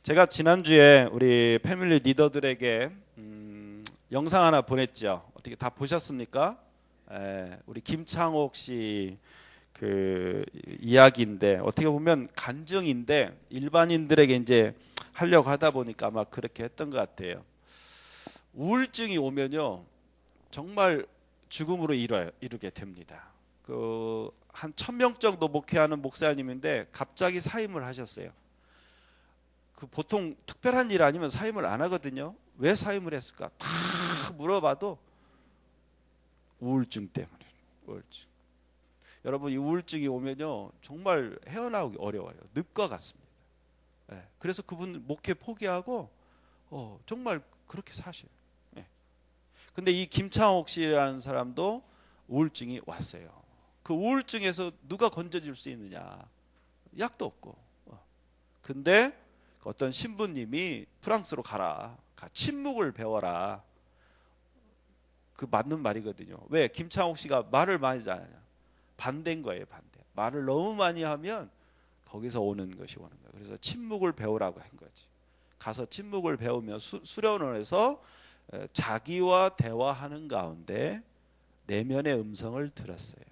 제가 지난주에 우리 패밀리 리더들에게 영상 하나 보냈죠. 어떻게 다 보셨습니까? 우리 김창옥 씨 그 이야기인데 어떻게 보면 간증인데 일반인들에게 이제 하려고 하다 보니까 아마 그렇게 했던 것 같아요. 우울증이 오면요 정말 죽음으로 이르게 됩니다. 한 1000명 정도 목회하는 목사님인데 갑자기 사임을 하셨어요. 보통 특별한 일 아니면 사임을 안 하거든요. 왜 사임을 했을까? 다 물어봐도 우울증 때문에. 우울증. 여러분, 이 우울증이 오면요 정말 헤어나오기 어려워요. 늪과 같습니다. 그래서 그분 목회 포기하고 정말 그렇게 사셔요. 근데 이 김창옥 씨라는 사람도 우울증이 왔어요. 그 우울증에서 누가 건져줄 수 있느냐? 약도 없고. 근데 어떤 신부님이 프랑스로 가라. 침묵을 배워라. 그 맞는 말이거든요. 왜? 김창옥 씨가 말을 많이 잘하냐? 반대인 거예요, 반대. 말을 너무 많이 하면 거기서 오는 것이 오는 거예요. 그래서 침묵을 배우라고 한 거지. 가서 침묵을 배우며 수련원에서 자기와 대화하는 가운데 내면의 음성을 들었어요.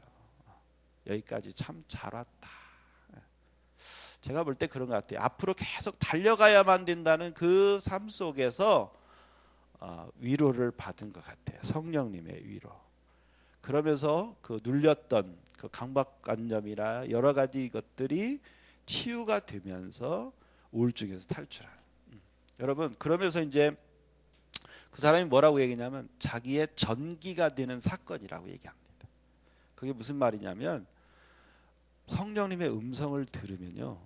여기까지 참 잘 왔다. 제가 볼 때 그런 것 같아요. 앞으로 계속 달려가야만 된다는 그 삶 속에서 위로를 받은 것 같아요. 성령님의 위로. 그러면서 그 눌렸던 그 강박관념이나 여러 가지 것들이 치유가 되면서 우울증에서 탈출하는. 여러분, 그러면서 이제 그 사람이 뭐라고 얘기냐면 자기의 전기가 되는 사건이라고 얘기합니다. 그게 무슨 말이냐면 성령님의 음성을 들으면요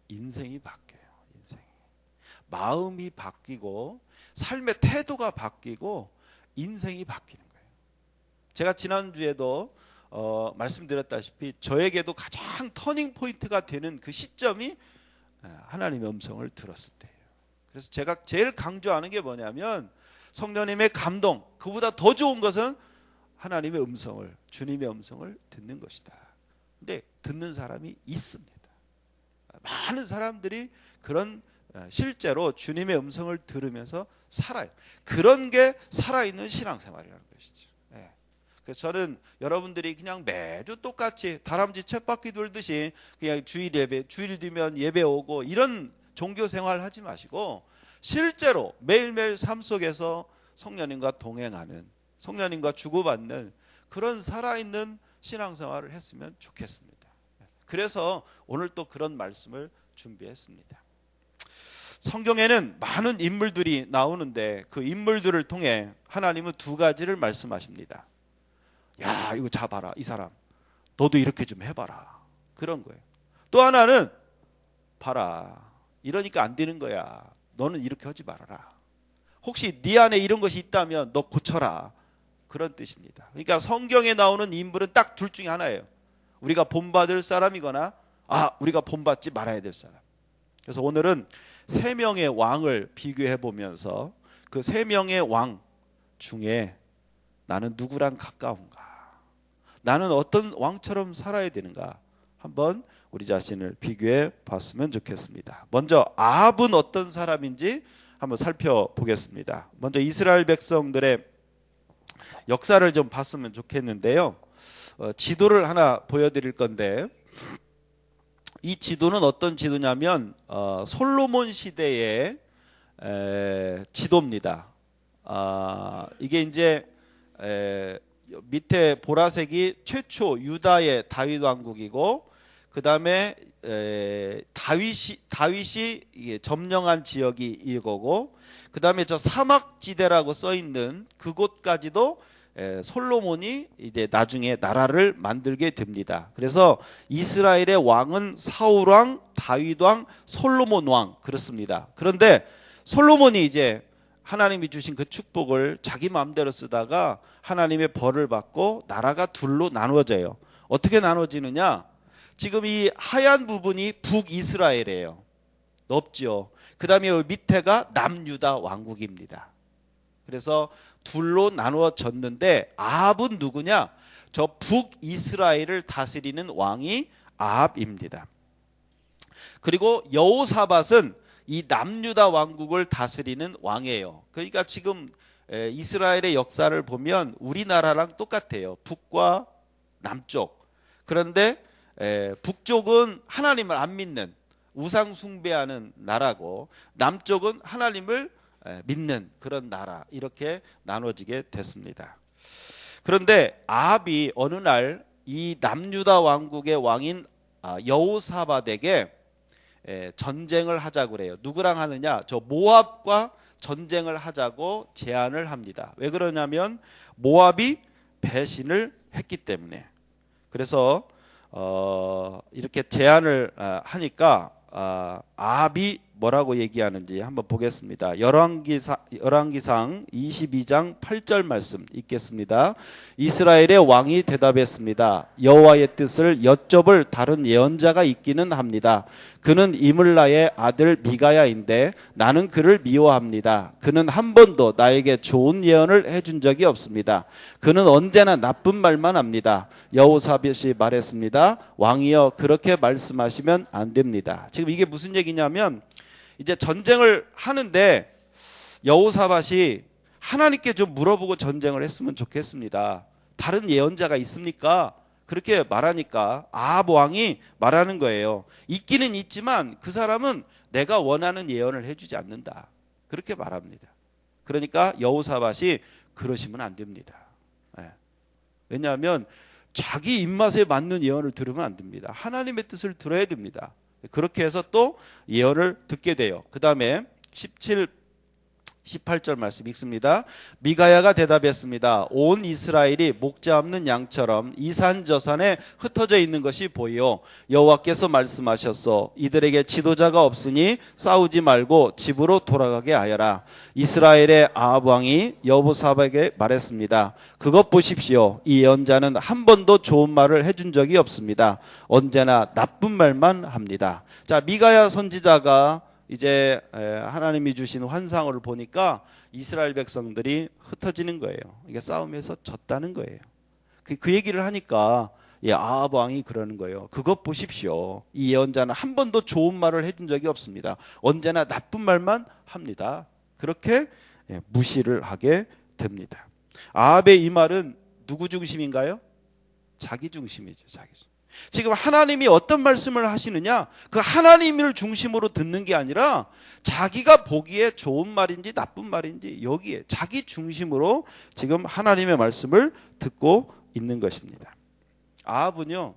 인생이 바뀌어요. 인생이. 마음이 바뀌고 삶의 태도가 바뀌고 인생이 바뀌는 거예요. 제가 지난주에도 말씀드렸다시피 저에게도 가장 터닝 포인트가 되는 그 시점이 하나님의 음성을 들었을 때예요. 그래서 제가 제일 강조하는 게 뭐냐면 성령님의 감동, 그보다 더 좋은 것은 하나님의 음성을, 주님의 음성을 듣는 것이다. 근데 듣는 사람이 있습니다. 많은 사람들이 그런 실제로 주님의 음성을 들으면서 살아요. 그런 게 살아있는 신앙생활이라는 것이죠. 그래서 저는 여러분들이 그냥 매주 똑같이 다람쥐 쳇바퀴 돌듯이 그냥 주일 뒤면 예배 오고 이런 종교생활 하지 마시고 실제로 매일매일 삶 속에서 성령님과 동행하는, 성령님과 주고받는 그런 살아있는 신앙생활을 했으면 좋겠습니다. 그래서 오늘 또 그런 말씀을 준비했습니다. 성경에는 많은 인물들이 나오는데 그 인물들을 통해 하나님은 두 가지를 말씀하십니다. 야, 이거 잡아라. 이 사람 너도 이렇게 좀 해봐라. 그런 거예요. 또 하나는 봐라. 이러니까 안 되는 거야. 너는 이렇게 하지 말아라. 혹시 네 안에 이런 것이 있다면 너 고쳐라. 그런 뜻입니다. 그러니까 성경에 나오는 인물은 딱 둘 중에 하나예요. 우리가 본받을 사람이거나 우리가 본받지 말아야 될 사람. 그래서 오늘은 3명의 왕을 비교해 보면서 그 3명의 왕 중에 나는 누구랑 가까운가? 나는 어떤 왕처럼 살아야 되는가? 한번 우리 자신을 비교해 봤으면 좋겠습니다. 먼저 아합은 어떤 사람인지 한번 살펴보겠습니다. 먼저 이스라엘 백성들의 역사를 좀 봤으면 좋겠는데요. 지도를 하나 보여드릴 건데 이 지도는 어떤 지도냐면 솔로몬 시대의 지도입니다. 이게 이제 밑에 보라색이 최초 유다의 다윗 왕국이고 그 다음에 다윗이 점령한 지역이 이거고 그 다음에 저 사막지대라고 써 있는 그곳까지도 솔로몬이 이제 나중에 나라를 만들게 됩니다. 그래서 이스라엘의 왕은 사울 왕, 다윗 왕, 솔로몬 왕 그렇습니다. 그런데 솔로몬이 이제 하나님이 주신 그 축복을 자기 마음대로 쓰다가 하나님의 벌을 받고 나라가 둘로 나누어져요. 어떻게 나눠지느냐? 지금 이 하얀 부분이 북이스라엘이에요. 넓죠. 그 다음에 밑에가 남유다 왕국입니다. 그래서 둘로 나누어졌는데 아합은 누구냐? 저 북이스라엘을 다스리는 왕이 아합입니다. 그리고 여호사밧은 이 남유다 왕국을 다스리는 왕이에요. 그러니까 지금 이스라엘의 역사를 보면 우리나라랑 똑같아요. 북과 남쪽. 그런데 북쪽은 하나님을 안 믿는 우상 숭배하는 나라고, 남쪽은 하나님을 믿는 그런 나라, 이렇게 나눠지게 됐습니다. 그런데 아합이 어느 날 이 남유다 왕국의 왕인 여호사밧에게 전쟁을 하자고 그래요. 누구랑 하느냐? 저 모압과 전쟁을 하자고 제안을 합니다. 왜 그러냐면 모압이 배신을 했기 때문에. 그래서 이렇게 제안을 하니까 아합이 뭐라고 얘기하는지 한번 보겠습니다. 열왕기상 22장 8절 말씀 읽겠습니다. 이스라엘의 왕이 대답했습니다. 여호와의 뜻을 여쭤볼 다른 예언자가 있기는 합니다. 그는 이물라의 아들 미가야인데 나는 그를 미워합니다. 그는 한 번도 나에게 좋은 예언을 해준 적이 없습니다. 그는 언제나 나쁜 말만 합니다. 여호사밧이 말했습니다. 왕이여, 그렇게 말씀하시면 안 됩니다. 지금 이게 무슨 얘기냐면, 이제 전쟁을 하는데 여호사밧이 하나님께 좀 물어보고 전쟁을 했으면 좋겠습니다. 다른 예언자가 있습니까? 그렇게 말하니까 아합 왕이 말하는 거예요. 있기는 있지만 그 사람은 내가 원하는 예언을 해주지 않는다. 그렇게 말합니다. 그러니까 여호사밧이 그러시면 안 됩니다. 왜냐하면 자기 입맛에 맞는 예언을 들으면 안 됩니다. 하나님의 뜻을 들어야 됩니다. 그렇게 해서 또 예언을 듣게 돼요. 그 다음에 18절 말씀 읽습니다. 미가야가 대답했습니다. 온 이스라엘이 목자 없는 양처럼 이 산 저 산에 흩어져 있는 것이 보여. 여호와께서 말씀하셨소. 이들에게 지도자가 없으니 싸우지 말고 집으로 돌아가게 하여라. 이스라엘의 아합 왕이 여호사밧에게 말했습니다. 그것 보십시오. 이 예언자는 한 번도 좋은 말을 해준 적이 없습니다. 언제나 나쁜 말만 합니다. 자, 미가야 선지자가 이제 하나님이 주신 환상을 보니까 이스라엘 백성들이 흩어지는 거예요. 이게 싸움에서 졌다는 거예요. 그 얘기를 하니까 아합 왕이 그러는 거예요. 그것 보십시오. 이 예언자는 한 번도 좋은 말을 해준 적이 없습니다. 언제나 나쁜 말만 합니다. 그렇게 무시를 하게 됩니다. 아합의 이 말은 누구 중심인가요? 자기 중심이죠. 자기 중심. 지금 하나님이 어떤 말씀을 하시느냐, 그 하나님을 중심으로 듣는 게 아니라 자기가 보기에 좋은 말인지 나쁜 말인지 여기에 자기 중심으로 지금 하나님의 말씀을 듣고 있는 것입니다. 아합은요,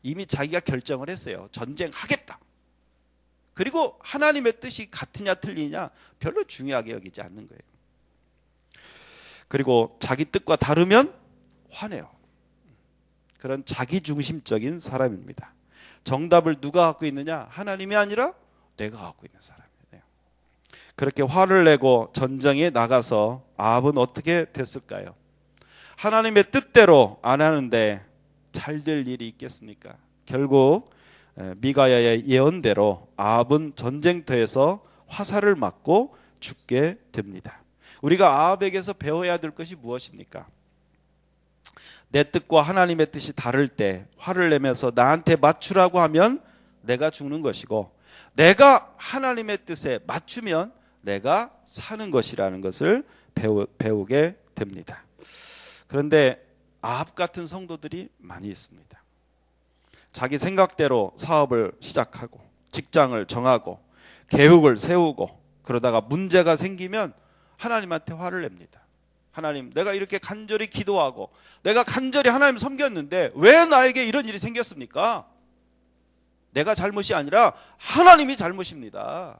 이미 자기가 결정을 했어요. 전쟁하겠다. 그리고 하나님의 뜻이 같으냐 틀리냐 별로 중요하게 여기지 않는 거예요. 그리고 자기 뜻과 다르면 화내요. 그런 자기중심적인 사람입니다. 정답을 누가 갖고 있느냐? 하나님이 아니라 내가 갖고 있는 사람이에요. 그렇게 화를 내고 전쟁에 나가서 아합은 어떻게 됐을까요? 하나님의 뜻대로 안 하는데 잘 될 일이 있겠습니까? 결국 미가야의 예언대로 아합은 전쟁터에서 화살을 맞고 죽게 됩니다. 우리가 아합에게서 배워야 될 것이 무엇입니까? 내 뜻과 하나님의 뜻이 다를 때 화를 내면서 나한테 맞추라고 하면 내가 죽는 것이고, 내가 하나님의 뜻에 맞추면 내가 사는 것이라는 것을 배우게 됩니다. 그런데 아합 같은 성도들이 많이 있습니다. 자기 생각대로 사업을 시작하고 직장을 정하고 계획을 세우고 그러다가 문제가 생기면 하나님한테 화를 냅니다. 하나님, 내가 이렇게 간절히 기도하고 내가 간절히 하나님 섬겼는데 왜 나에게 이런 일이 생겼습니까? 내가 잘못이 아니라 하나님이 잘못입니다.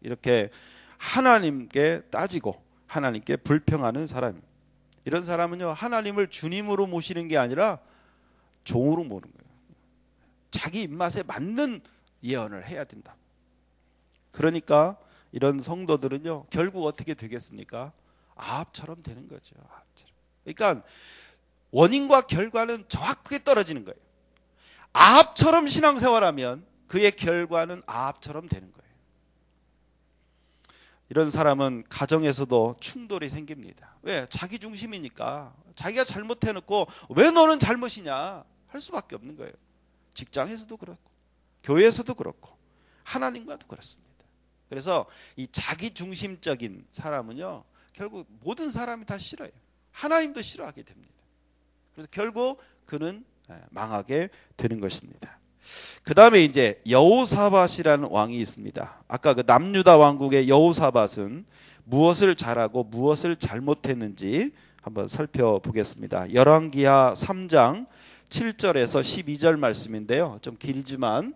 이렇게 하나님께 따지고 하나님께 불평하는 사람, 이런 사람은요, 하나님을 주님으로 모시는 게 아니라 종으로 모는 거예요. 자기 입맛에 맞는 예언을 해야 된다. 그러니까 이런 성도들은요, 결국 어떻게 되겠습니까? 아합처럼 되는 거죠. 아합처럼. 그러니까 원인과 결과는 정확하게 떨어지는 거예요. 아합처럼 신앙생활하면 그의 결과는 아합처럼 되는 거예요. 이런 사람은 가정에서도 충돌이 생깁니다. 왜? 자기 중심이니까. 자기가 잘못해놓고 왜 너는 잘못이냐 할 수밖에 없는 거예요. 직장에서도 그렇고 교회에서도 그렇고 하나님과도 그렇습니다. 그래서 이 자기 중심적인 사람은요, 결국 모든 사람이 다 싫어요. 하나님도 싫어하게 됩니다. 그래서 결국 그는 망하게 되는 것입니다. 그 다음에 이제 여호사밧이라는 왕이 있습니다. 아까 그 남유다 왕국의 여호사밧은 무엇을 잘하고 무엇을 잘못했는지 한번 살펴보겠습니다. 열왕기하 3장 7절에서 12절 말씀인데요. 좀 길지만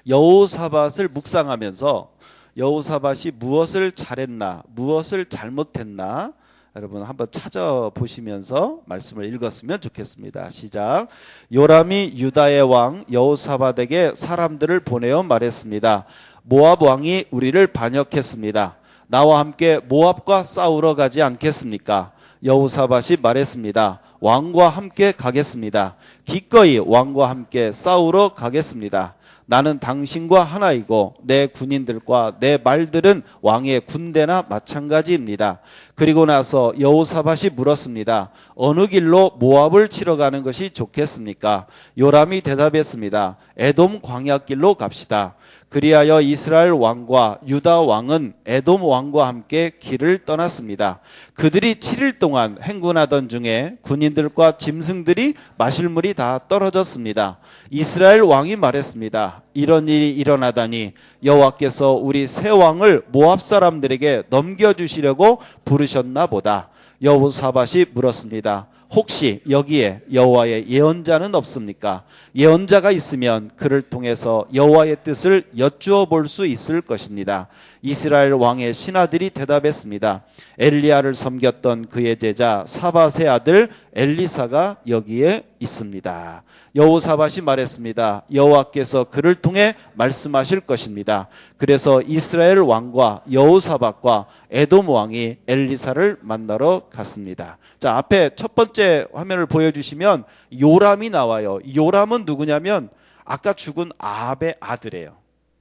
여호사밧을 묵상하면서 여호사밧이 무엇을 잘했나, 무엇을 잘못했나 여러분 한번 찾아보시면서 말씀을 읽었으면 좋겠습니다. 시작. 요람이 유다의 왕 여호사밧에게 사람들을 보내어 말했습니다. 모압 왕이 우리를 반역했습니다. 나와 함께 모압과 싸우러 가지 않겠습니까? 여호사밧이 말했습니다. 왕과 함께 가겠습니다. 기꺼이 왕과 함께 싸우러 가겠습니다. 나는 당신과 하나이고 내 군인들과 내 말들은 왕의 군대나 마찬가지입니다. 그리고 나서 여호사밧이 물었습니다. 어느 길로 모압을 치러 가는 것이 좋겠습니까? 요람이 대답했습니다. 에돔 광야길로 갑시다. 그리하여 이스라엘 왕과 유다 왕은 에돔 왕과 함께 길을 떠났습니다. 그들이 7일 동안 행군하던 중에 군인들과 짐승들이 마실 물이 다 떨어졌습니다. 이스라엘 왕이 말했습니다. 이런 일이 일어나다니 여호와께서 우리 새 왕을 모압 사람들에게 넘겨주시려고 부르셨나 보다. 여호사밧이 물었습니다. 혹시 여기에 여호와의 예언자는 없습니까? 예언자가 있으면 그를 통해서 여호와의 뜻을 여쭈어 볼 수 있을 것입니다. 이스라엘 왕의 신하들이 대답했습니다. 엘리야를 섬겼던 그의 제자 사밧의 아들 엘리사가 여기에 있습니다. 여호사밧이 말했습니다. 여호와께서 그를 통해 말씀하실 것입니다. 그래서 이스라엘 왕과 여호사밧과 에돔 왕이 엘리사를 만나러 갔습니다. 자, 앞에 첫 번째 화면을 보여주시면 요람이 나와요. 요람은 누구냐면 아까 죽은 아합의 아들이에요.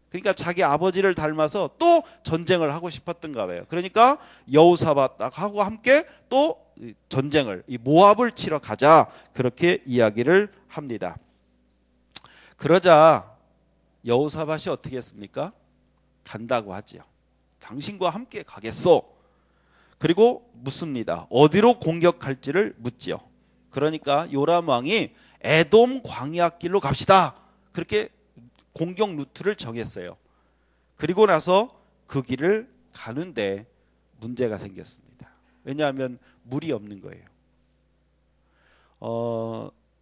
그러니까 자기 아버지를 닮아서 또 전쟁을 하고 싶었던가 봐요. 그러니까 여호사밧하고 함께 또 전쟁을, 이 모압을 치러 가자, 그렇게 이야기를 합니다. 그러자 여호사밧이 어떻게 했습니까? 간다고 하지요. 당신과 함께 가겠소. 그리고 묻습니다. 어디로 공격할지를 묻지요. 그러니까 요람 왕이 에돔 광야길로 갑시다, 그렇게 공격 루트를 정했어요. 그리고 나서 그 길을 가는데 문제가 생겼습니다. 왜냐하면 물이 없는 거예요.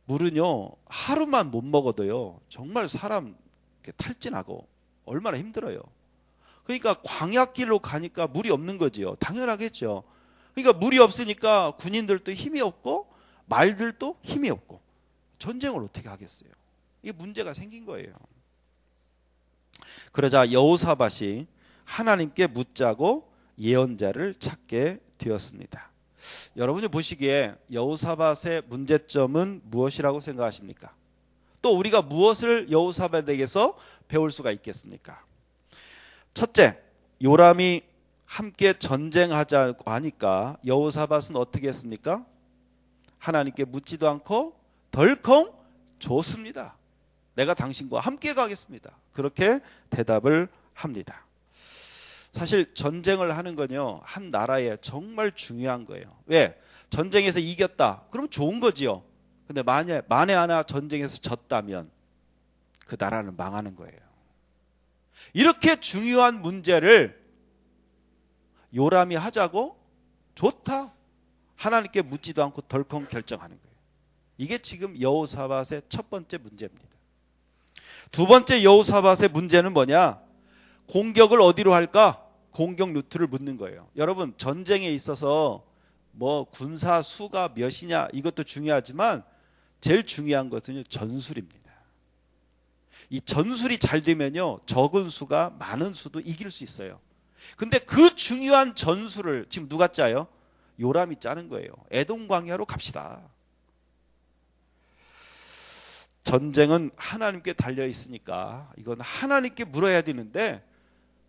물은요, 하루만 못 먹어도요, 정말 사람 탈진하고 얼마나 힘들어요. 그러니까 광야길로 가니까 물이 없는 거지요. 당연하겠죠. 그러니까 물이 없으니까 군인들도 힘이 없고 말들도 힘이 없고 전쟁을 어떻게 하겠어요. 이게 문제가 생긴 거예요. 그러자 여호사밧이 하나님께 묻자고 예언자를 찾게 되었습니다. 여러분이 보시기에 여호사밧의 문제점은 무엇이라고 생각하십니까? 또 우리가 무엇을 여호사밧에게서 배울 수가 있겠습니까? 첫째, 요람이 함께 전쟁하자고 하니까 여호사밧은 어떻게 했습니까? 하나님께 묻지도 않고 덜컹 좋습니다. 내가 당신과 함께 가겠습니다. 그렇게 대답을 합니다. 사실 전쟁을 하는 건요, 한 나라에 정말 중요한 거예요. 왜? 전쟁에서 이겼다, 그럼 좋은 거지요. 근데 만에 하나 전쟁에서 졌다면 그 나라는 망하는 거예요. 이렇게 중요한 문제를 요람이 하자고 좋다, 하나님께 묻지도 않고 덜컹 결정하는 거예요. 이게 지금 여호사밧의 첫 번째 문제입니다. 두 번째 여호사밧의 문제는 뭐냐? 공격을 어디로 할까? 공격 루트를 묻는 거예요. 여러분, 전쟁에 있어서 뭐 군사 수가 몇이냐 이것도 중요하지만 제일 중요한 것은 전술입니다. 이 전술이 잘 되면요, 적은 수가 많은 수도 이길 수 있어요. 근데 그 중요한 전술을 지금 누가 짜요? 요람이 짜는 거예요. 에돔 광야로 갑시다. 전쟁은 하나님께 달려 있으니까 이건 하나님께 물어야 되는데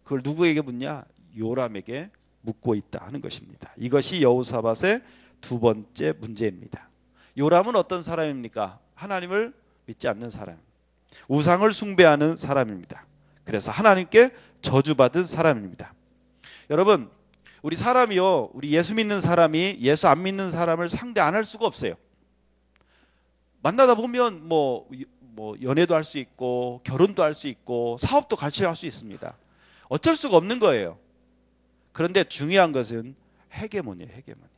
그걸 누구에게 묻냐? 요람에게 묻고 있다 하는 것입니다. 이것이 여호사밧의 두 번째 문제입니다. 요람은 어떤 사람입니까? 하나님을 믿지 않는 사람, 우상을 숭배하는 사람입니다. 그래서 하나님께 저주받은 사람입니다. 여러분, 우리 사람이요, 우리 예수 믿는 사람이 예수 안 믿는 사람을 상대 안 할 수가 없어요. 만나다 보면 뭐 연애도 할 수 있고 결혼도 할 수 있고 사업도 같이 할 수 있습니다. 어쩔 수가 없는 거예요. 그런데 중요한 것은 헤게모니예요. 헤게모니.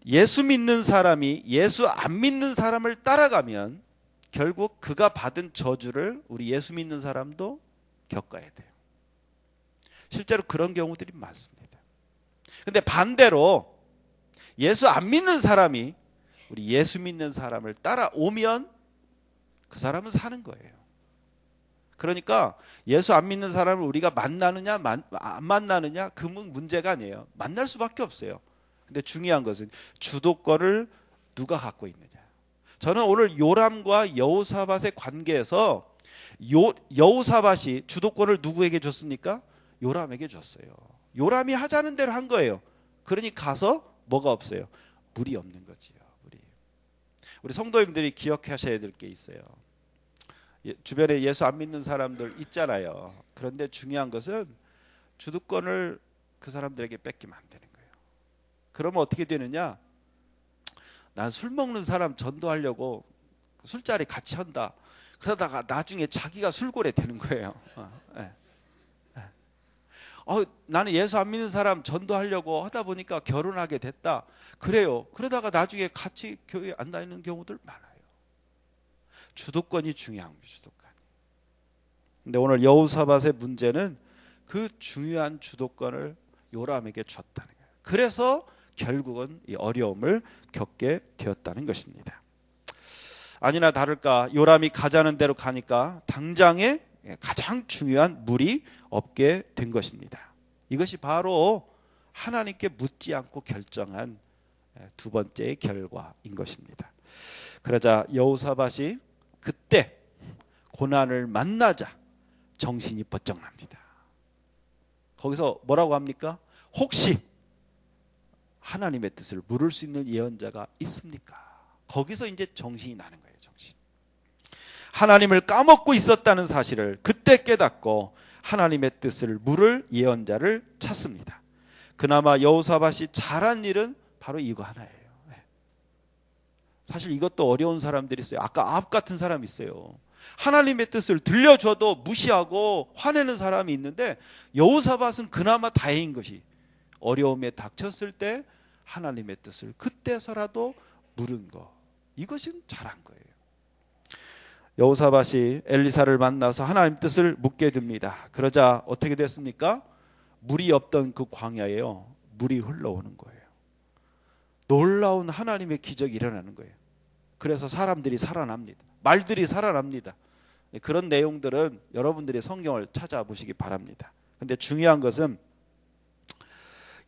예수 믿는 사람이 예수 안 믿는 사람을 따라가면 결국 그가 받은 저주를 우리 예수 믿는 사람도 겪어야 돼요. 실제로 그런 경우들이 많습니다. 근데 반대로 예수 안 믿는 사람이 우리 예수 믿는 사람을 따라오면 그 사람은 사는 거예요. 그러니까 예수 안 믿는 사람을 우리가 만나느냐 안 만나느냐 그 문제가 아니에요. 만날 수밖에 없어요. 근데 중요한 것은 주도권을 누가 갖고 있느냐. 저는 오늘 요람과 여호사밧의 관계에서 여호사밧이 주도권을 누구에게 줬습니까? 요람에게 줬어요. 요람이 하자는 대로 한 거예요. 그러니 가서 뭐가 없어요? 물이 없는 거지요. 물이. 우리 성도님들이 기억하셔야 될 게 있어요. 주변에 예수 안 믿는 사람들 있잖아요. 그런데 중요한 것은 주도권을 그 사람들에게 뺏기면 안 되는 거예요. 그러면 어떻게 되느냐? 난 술 먹는 사람 전도하려고 술자리 같이 한다. 그러다가 나중에 자기가 술고래 되는 거예요. 나는 예수 안 믿는 사람 전도하려고 하다 보니까 결혼하게 됐다. 그래요. 그러다가 나중에 같이 교회 안 다니는 경우들 많아요. 주도권이 중요한 거예요. 주도권. 근데 오늘 여호사밧의 문제는 그 중요한 주도권을 요람에게 줬다는 거예요. 그래서 결국은 이 어려움을 겪게 되었다는 것입니다. 아니나 다를까 요람이 가자는 대로 가니까 당장에 가장 중요한 물이 없게 된 것입니다. 이것이 바로 하나님께 묻지 않고 결정한 두 번째의 결과인 것입니다. 그러자 여호사밧이 그때 고난을 만나자 정신이 번쩍 납니다. 거기서 뭐라고 합니까? 혹시 하나님의 뜻을 물을 수 있는 예언자가 있습니까? 거기서 이제 정신이 나는 거예요. 정신. 하나님을 까먹고 있었다는 사실을 그때 깨닫고 하나님의 뜻을 물을 예언자를 찾습니다. 그나마 여호사밧이 잘한 일은 바로 이거 하나예요. 사실 이것도 어려운 사람들이 있어요. 아까 아합 같은 사람이 있어요. 하나님의 뜻을 들려줘도 무시하고 화내는 사람이 있는데 여호사밧은 그나마 다행인 것이 어려움에 닥쳤을 때 하나님의 뜻을 그때서라도 물은 거. 이것은 잘한 거예요. 여호사밧이 엘리사를 만나서 하나님 뜻을 묻게 됩니다. 그러자 어떻게 됐습니까? 물이 없던 그 광야에요. 물이 흘러오는 거예요. 놀라운 하나님의 기적이 일어나는 거예요. 그래서 사람들이 살아납니다. 말들이 살아납니다. 그런 내용들은 여러분들이 성경을 찾아보시기 바랍니다. 근데 중요한 것은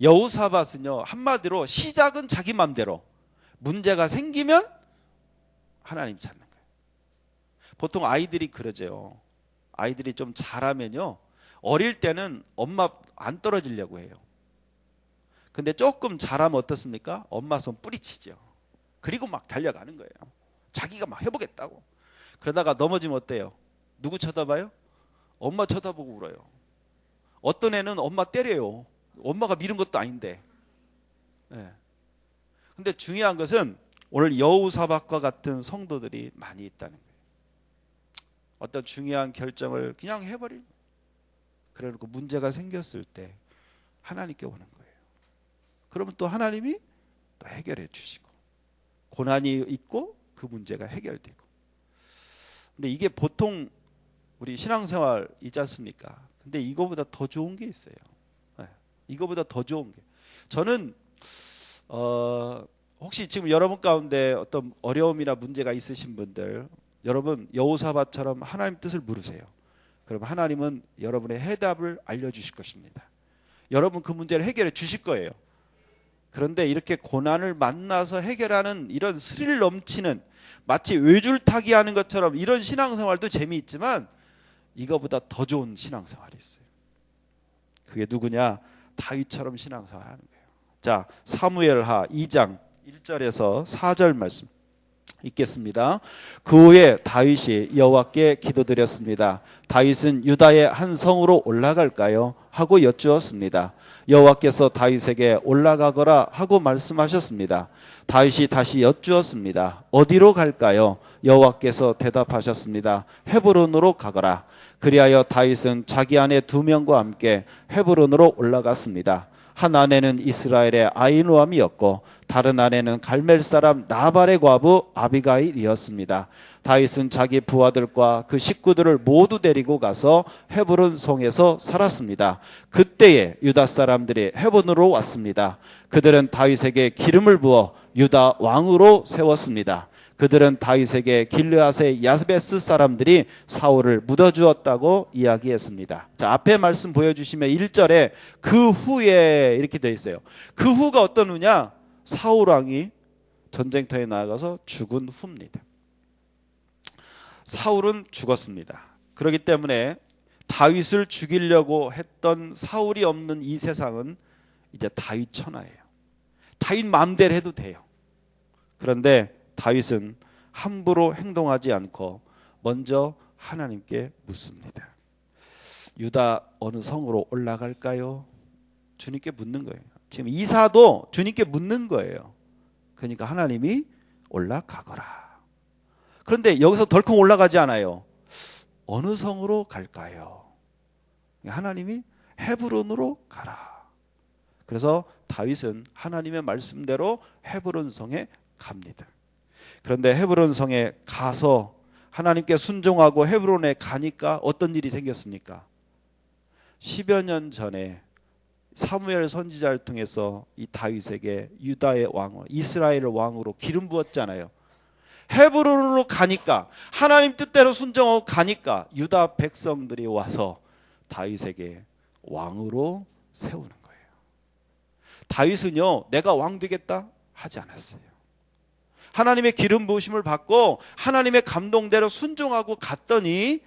여호사밧은요, 한마디로 시작은 자기 맘대로, 문제가 생기면 하나님 찾는 거예요. 보통 아이들이 그러죠. 아이들이 좀 잘하면요, 어릴 때는 엄마 안 떨어지려고 해요. 근데 조금 잘하면 어떻습니까? 엄마 손 뿌리치죠. 그리고 막 달려가는 거예요. 자기가 막 해보겠다고. 그러다가 넘어지면 어때요? 누구 쳐다봐요? 엄마 쳐다보고 울어요. 어떤 애는 엄마 때려요. 엄마가 밀은 것도 아닌데. 근데 중요한 것은 오늘 여호사밧과 같은 성도들이 많이 있다는 거예요. 어떤 중요한 결정을 그냥 해버리는 거예요. 그래놓고 문제가 생겼을 때 하나님께 오는 거예요. 그러면 또 하나님이 또 해결해 주시고 고난이 있고 그 문제가 해결되고. 근데 이게 보통 우리 신앙생활 있지 않습니까? 근데 이거보다 더 좋은 게 있어요. 이거보다 더 좋은 게. 저는 혹시 지금 여러분 가운데 어떤 어려움이나 문제가 있으신 분들, 여러분 여호사밧처럼 하나님 뜻을 물으세요. 그럼 하나님은 여러분의 해답을 알려주실 것입니다. 여러분 그 문제를 해결해 주실 거예요. 그런데 이렇게 고난을 만나서 해결하는 이런 스릴 넘치는 마치 외줄타기 하는 것처럼 이런 신앙생활도 재미있지만 이거보다 더 좋은 신앙생활이 있어요. 그게 누구냐? 다윗처럼 신앙생활 하는 거예요. 자, 사무엘하 2장 1절에서 4절 말씀 읽겠습니다. 그 후에 다윗이 여호와께 기도드렸습니다. 다윗은 유다의 한 성으로 올라갈까요? 하고 여쭈었습니다. 여호와께서 다윗에게 올라가거라 하고 말씀하셨습니다. 다윗이 다시 여쭈었습니다. 어디로 갈까요? 여호와께서 대답하셨습니다. 헤브론으로 가거라. 그리하여 다윗은 자기 아내 2명과 함께 헤브론으로 올라갔습니다. 한 아내는 이스라엘의 아히노암이었고 다른 아내는 갈멜 사람 나발의 과부 아비가일이었습니다. 다윗은 자기 부하들과 그 식구들을 모두 데리고 가서 헤브론 성에서 살았습니다. 그때에 유다 사람들이 헤브론으로 왔습니다. 그들은 다윗에게 기름을 부어 유다 왕으로 세웠습니다. 그들은 다윗에게 길르앗의 야베스 사람들이 사울을 묻어주었다고 이야기했습니다. 자, 앞에 말씀 보여주시면 1절에 그 후에 이렇게 되어 있어요. 그 후가 어떤 후냐? 사울 왕이 전쟁터에 나가서 죽은 후입니다. 사울은 죽었습니다. 그렇기 때문에 다윗을 죽이려고 했던 사울이 없는 이 세상은 이제 다윗 천하예요. 다윗 마음대로 해도 돼요. 그런데 다윗은 함부로 행동하지 않고 먼저 하나님께 묻습니다. 유다 어느 성으로 올라갈까요? 주님께 묻는 거예요. 지금 이사도 주님께 묻는 거예요. 그러니까 하나님이 올라가거라. 그런데 여기서 덜컹 올라가지 않아요. 어느 성으로 갈까요? 하나님이 헤브론으로 가라. 그래서 다윗은 하나님의 말씀대로 헤브론 성에 갑니다. 그런데 헤브론 성에 가서 하나님께 순종하고 헤브론에 가니까 어떤 일이 생겼습니까? 10여 년 전에 사무엘 선지자를 통해서 이 다윗에게 유다의 왕, 이스라엘의 왕으로 기름 부었잖아요. 헤브론으로 가니까 하나님 뜻대로 순종하고 가니까 유다 백성들이 와서 다윗에게 왕으로 세우는 거예요. 다윗은요, 내가 왕 되겠다 하지 않았어요. 하나님의 기름 부으심을 받고 하나님의 감동대로 순종하고 갔더니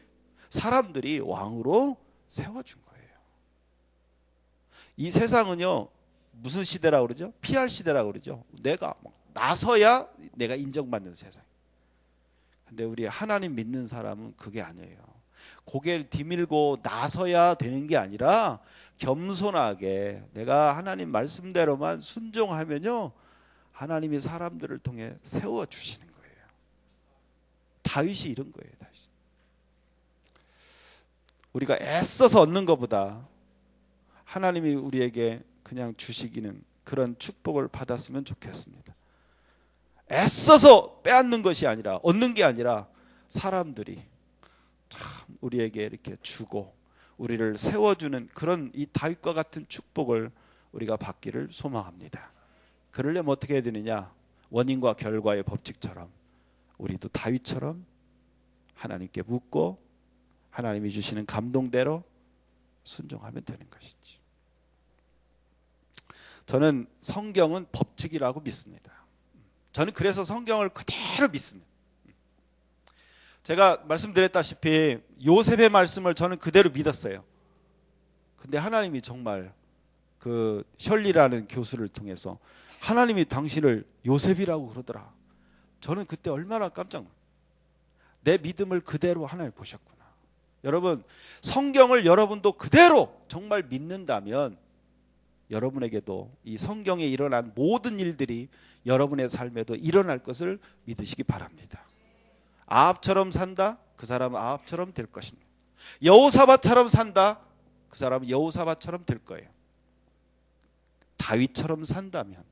사람들이 왕으로 세워준 거예요. 이 세상은요, 무슨 시대라고 그러죠? PR 시대라고 그러죠. 내가 나서야 내가 인정받는 세상. 근데 우리 하나님 믿는 사람은 그게 아니에요. 고개를 디밀고 나서야 되는 게 아니라 겸손하게 내가 하나님 말씀대로만 순종하면요, 하나님이 사람들을 통해 세워주시는 거예요. 다윗이 이런 거예요. 다윗. 우리가 애써서 얻는 것보다 하나님이 우리에게 그냥 주시기는 그런 축복을 받았으면 좋겠습니다. 애써서 빼앗는 것이 아니라, 얻는 게 아니라 사람들이 참 우리에게 이렇게 주고 우리를 세워주는 그런 이 다윗과 같은 축복을 우리가 받기를 소망합니다. 그러려면 어떻게 해야 되느냐? 원인과 결과의 법칙처럼 우리도 다윗처럼 하나님께 묻고 하나님이 주시는 감동대로 순종하면 되는 것이지. 저는 성경은 법칙이라고 믿습니다. 저는 그래서 성경을 그대로 믿습니다. 제가 말씀드렸다시피 요셉의 말씀을 저는 그대로 믿었어요. 근데 하나님이 정말 그 셜리라는 교수를 통해서 하나님이 당신을 요셉이라고 그러더라. 저는 그때 얼마나 깜짝 놀랐어요. 내 믿음을 그대로 하나님 보셨구나. 여러분, 성경을 여러분도 그대로 정말 믿는다면 여러분에게도 이 성경에 일어난 모든 일들이 여러분의 삶에도 일어날 것을 믿으시기 바랍니다. 아합처럼 산다? 그 사람은 아합처럼 될 것입니다. 여호사밧처럼 산다? 그 사람은 여호사밧처럼 될 거예요. 다윗처럼 산다면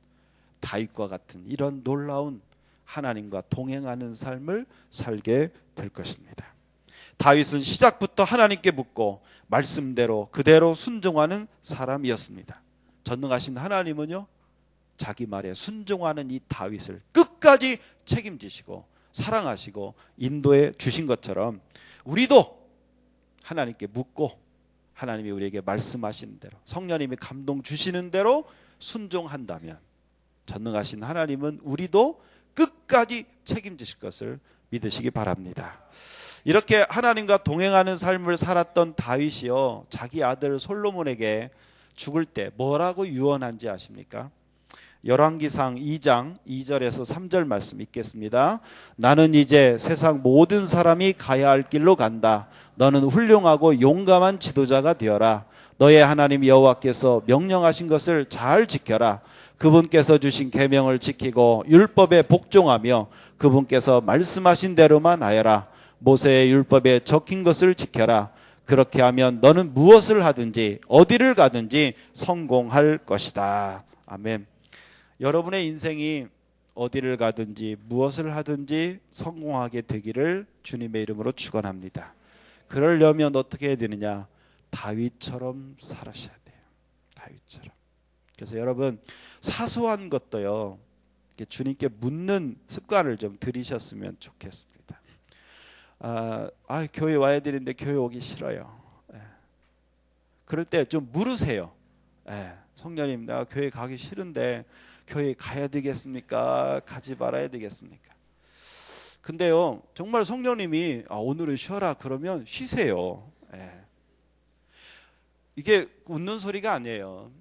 다윗과 같은 이런 놀라운 하나님과 동행하는 삶을 살게 될 것입니다. 다윗은 시작부터 하나님께 묻고 말씀대로 그대로 순종하는 사람이었습니다. 전능하신 하나님은요, 자기 말에 순종하는 이 다윗을 끝까지 책임지시고 사랑하시고 인도해 주신 것처럼 우리도 하나님께 묻고 하나님이 우리에게 말씀하시는 대로 성령님이 감동 주시는 대로 순종한다면 전능하신 하나님은 우리도 끝까지 책임지실 것을 믿으시기 바랍니다. 이렇게 하나님과 동행하는 삶을 살았던 다윗이요, 자기 아들 솔로몬에게 죽을 때 뭐라고 유언한지 아십니까? 열왕기상 2장 2절에서 3절 말씀 읽겠습니다. 나는 이제 세상 모든 사람이 가야 할 길로 간다. 너는 훌륭하고 용감한 지도자가 되어라. 너의 하나님 여호와께서 명령하신 것을 잘 지켜라. 그분께서 주신 계명을 지키고 율법에 복종하며 그분께서 말씀하신 대로만 하여라. 모세의 율법에 적힌 것을 지켜라. 그렇게 하면 너는 무엇을 하든지 어디를 가든지 성공할 것이다. 아멘. 여러분의 인생이 어디를 가든지 무엇을 하든지 성공하게 되기를 주님의 이름으로 축원합니다. 그러려면 어떻게 해야 되느냐? 다윗처럼 살아셔야 돼요. 다윗처럼. 그래서 여러분 사소한 것도요, 주님께 묻는 습관을 좀 들이셨으면 좋겠습니다. 교회 와야 되는데 교회 오기 싫어요. 그럴 때 좀 물으세요. 성령님, 내가 교회 가기 싫은데 교회 가야 되겠습니까? 가지 말아야 되겠습니까? 근데요, 정말 성령님이 오늘은 쉬어라 그러면 쉬세요. 이게 웃는 소리가 아니에요.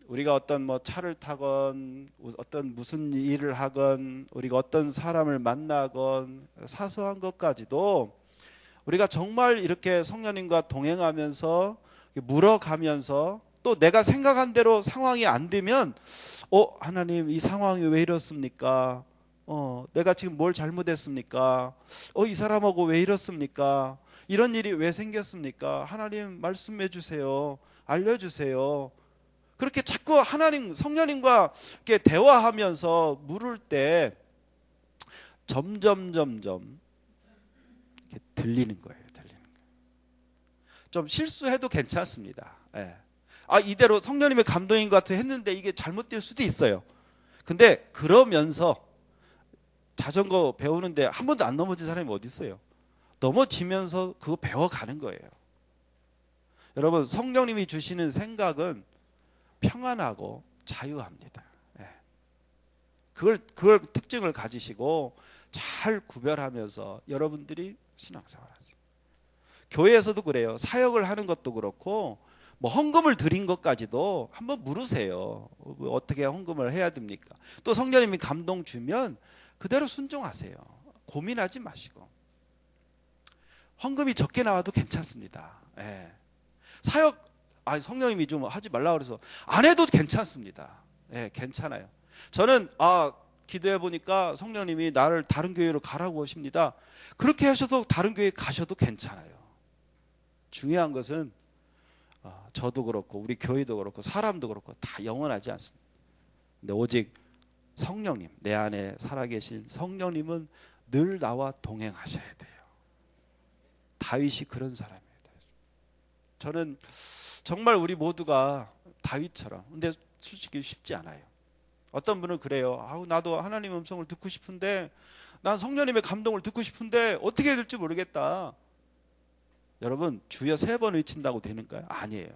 우리가 어떤 차를 타건 어떤 무슨 일을 하건 우리가 어떤 사람을 만나건 사소한 것까지도 우리가 정말 이렇게 성령님과 동행하면서 물어가면서 또 내가 생각한 대로 상황이 안 되면 하나님 이 상황이 왜 이렇습니까? 내가 지금 뭘 잘못했습니까? 이 사람하고 왜 이렇습니까? 이런 일이 왜 생겼습니까? 하나님 말씀해 주세요. 알려주세요. 그렇게 자꾸 하나님 성령님과 이렇게 대화하면서 물을 때 점점 이렇게 들리는 거예요. 좀 실수해도 괜찮습니다. 이대로 성령님의 감동인 것 같아 했는데 이게 잘못될 수도 있어요. 근데 그러면서 자전거 배우는데 한 번도 안 넘어진 사람이 어디 있어요? 넘어지면서 그거 배워가는 거예요. 여러분 성령님이 주시는 생각은 평안하고 자유합니다. 그걸 특징을 가지시고 잘 구별하면서 여러분들이 신앙생활하세요. 교회에서도 그래요. 사역을 하는 것도 그렇고 헌금을 드린 것까지도 한번 물으세요. 어떻게 헌금을 해야 됩니까? 또 성령님이 감동 주면 그대로 순종하세요. 고민하지 마시고. 헌금이 적게 나와도 괜찮습니다. 사역 성령님이 좀 하지 말라 그래서 안 해도 괜찮습니다. 괜찮아요. 저는 기도해 보니까 성령님이 나를 다른 교회로 가라고 하십니다. 그렇게 하셔도 다른 교회 가셔도 괜찮아요. 중요한 것은 저도 그렇고 우리 교회도 그렇고 사람도 그렇고 다 영원하지 않습니다. 근데 오직 성령님, 내 안에 살아계신 성령님은 늘 나와 동행하셔야 돼요. 다윗이 그런 사람이에요. 저는 정말 우리 모두가 다윗처럼, 근데 솔직히 쉽지 않아요. 어떤 분은 그래요. 나도 하나님의 음성을 듣고 싶은데, 난 성령님의 감동을 듣고 싶은데 어떻게 해야 될지 모르겠다. 여러분 주여 3번 외친다고 되는가요? 아니에요.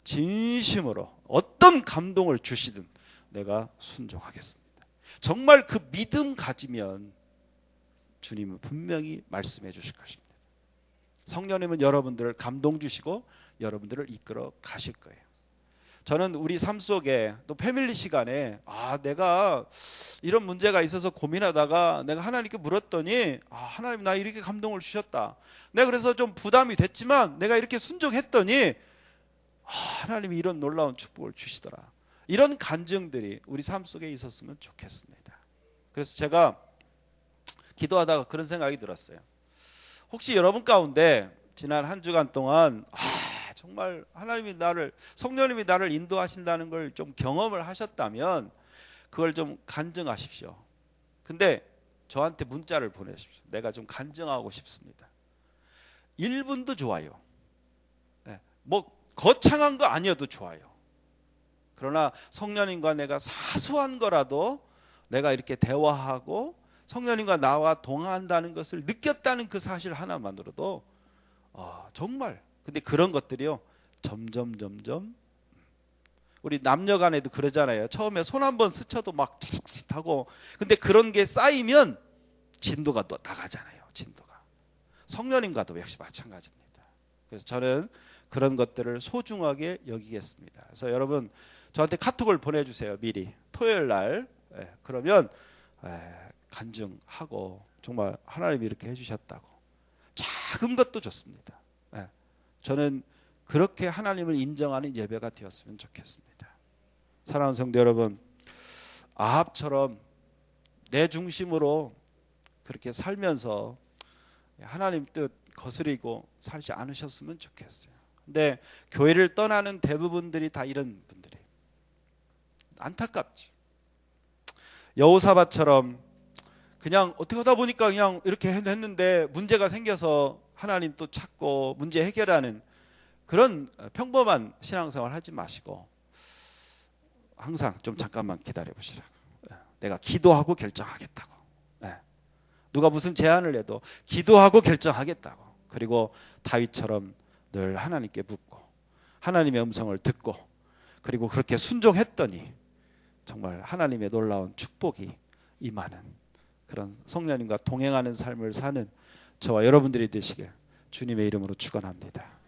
진심으로 어떤 감동을 주시든 내가 순종하겠습니다. 정말 그 믿음 가지면 주님은 분명히 말씀해 주실 것입니다. 성령님은 여러분들을 감동 주시고 여러분들을 이끌어 가실 거예요. 저는 우리 삶 속에 또 패밀리 시간에 내가 이런 문제가 있어서 고민하다가 내가 하나님께 물었더니 하나님 나 이렇게 감동을 주셨다. 내가 그래서 좀 부담이 됐지만 내가 이렇게 순종했더니 하나님이 이런 놀라운 축복을 주시더라. 이런 간증들이 우리 삶 속에 있었으면 좋겠습니다. 그래서 제가 기도하다가 그런 생각이 들었어요. 혹시 여러분 가운데 지난 한 주간 동안 정말 성령님이 나를 인도하신다는 걸 좀 경험을 하셨다면 그걸 좀 간증하십시오. 근데 저한테 문자를 보내십시오. 내가 좀 간증하고 싶습니다. 1분도 좋아요. 거창한 거 아니어도 좋아요. 그러나 성령님과 내가 사소한 거라도 내가 이렇게 대화하고 성령님과 나와 동행한다는 것을 느꼈다는 그 사실 하나만으로도 정말, 근데 그런 것들이요 점점 우리 남녀 간에도 그러잖아요. 처음에 손 한번 스쳐도 막 찌릿찌릿하고, 근데 그런 게 쌓이면 진도가 또 나가잖아요. 진도가. 성령님과도 역시 마찬가지입니다. 그래서 저는 그런 것들을 소중하게 여기겠습니다. 그래서 여러분 저한테 카톡을 보내주세요. 미리 토요일 날 그러면 간증하고 정말 하나님이 이렇게 해주셨다고. 작은 것도 좋습니다. 저는 그렇게 하나님을 인정하는 예배가 되었으면 좋겠습니다. 사랑하는 성도 여러분, 아합처럼 내 중심으로 그렇게 살면서 하나님 뜻 거스리고 살지 않으셨으면 좋겠어요. 근데 교회를 떠나는 대부분들이 다 이런 분들이 안타깝지. 여호사밧처럼 그냥 어떻게 하다 보니까 그냥 이렇게 했는데 문제가 생겨서 하나님 또 찾고 문제 해결하는 그런 평범한 신앙생활 하지 마시고 항상 좀 잠깐만 기다려 보시라고. 내가 기도하고 결정하겠다고. 누가 무슨 제안을 해도 기도하고 결정하겠다고. 그리고 다윗처럼 늘 하나님께 묻고 하나님의 음성을 듣고 그리고 그렇게 순종했더니 정말 하나님의 놀라운 축복이 임하는 그런 성령님과 동행하는 삶을 사는 저와 여러분들이 되시길 주님의 이름으로 축원합니다.